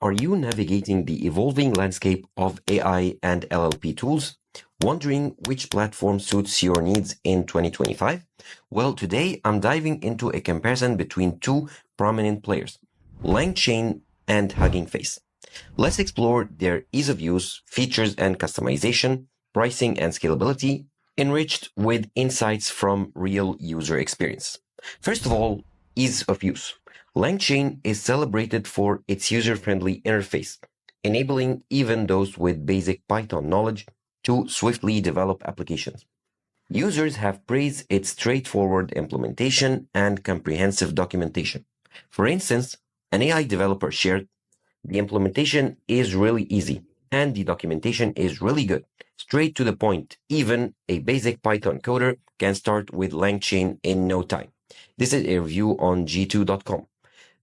Are you navigating the evolving landscape of AI and LLP tools? Wondering which platform suits your needs in 2025? Well, today I'm diving into a comparison between two prominent players, LangChain and Hugging Face. Let's explore their ease of use, features and customization, pricing and scalability, enriched with insights from real user experience. First of all, ease of use. LangChain is celebrated for its user-friendly interface, enabling even those with basic Python knowledge to swiftly develop applications. Users have praised its straightforward implementation and comprehensive documentation. For instance, an AI developer shared, "The implementation is really easy and the documentation is really good. Straight to the point. Even a basic Python coder can start with LangChain in no time." This is a review on g2.com.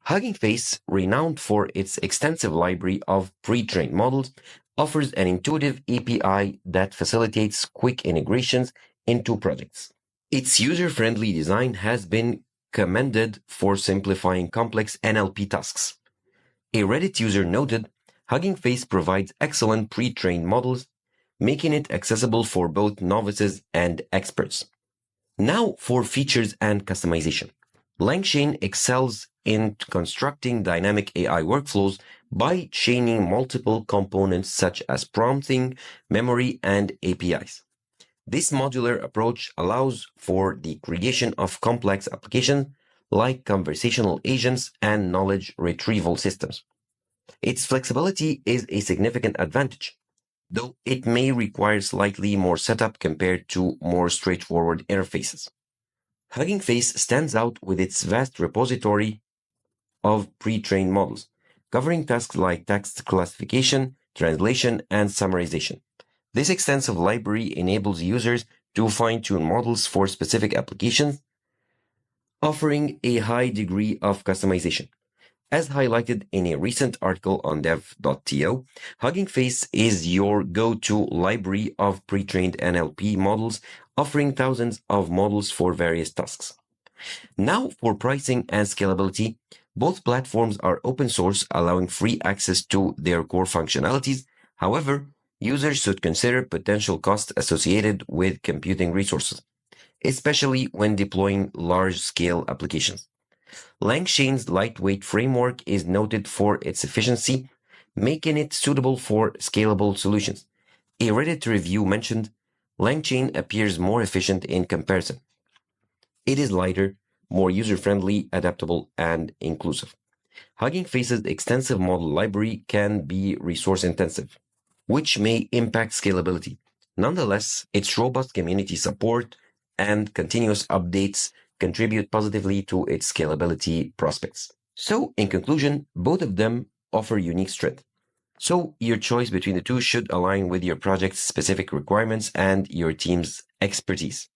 Hugging Face, renowned for its extensive library of pre-trained models, offers an intuitive API that facilitates quick integrations into projects. Its user-friendly design has been commended for simplifying complex NLP tasks. A Reddit user noted, "Hugging Face provides excellent pre-trained models, making it accessible for both novices and experts." Now for features and customization. LangChain excels in constructing dynamic AI workflows by chaining multiple components such as prompting, memory, and APIs. This modular approach allows for the creation of complex applications like conversational agents and knowledge retrieval systems. Its flexibility is a significant advantage, though it may require slightly more setup compared to more straightforward interfaces. Hugging Face stands out with its vast repository of pre-trained models, covering tasks like text classification, translation, and summarization. This extensive library enables users to fine-tune models for specific applications, offering a high degree of customization. As highlighted in a recent article on dev.to, Hugging Face is your go-to library of pre-trained NLP models, offering thousands of models for various tasks. Now for pricing and scalability, both platforms are open source, allowing free access to their core functionalities. However, users should consider potential costs associated with computing resources, especially when deploying large-scale applications. LangChain's lightweight framework is noted for its efficiency, making it suitable for scalable solutions. A Reddit review mentioned, "LangChain appears more efficient in comparison. It is lighter, more user-friendly, adaptable, and inclusive." Hugging Face's extensive model library can be resource-intensive, which may impact scalability. Nonetheless, its robust community support and continuous updates contribute positively to its scalability prospects. So, in conclusion, both of them offer unique strength. So, your choice between the two should align with your project's specific requirements and your team's expertise.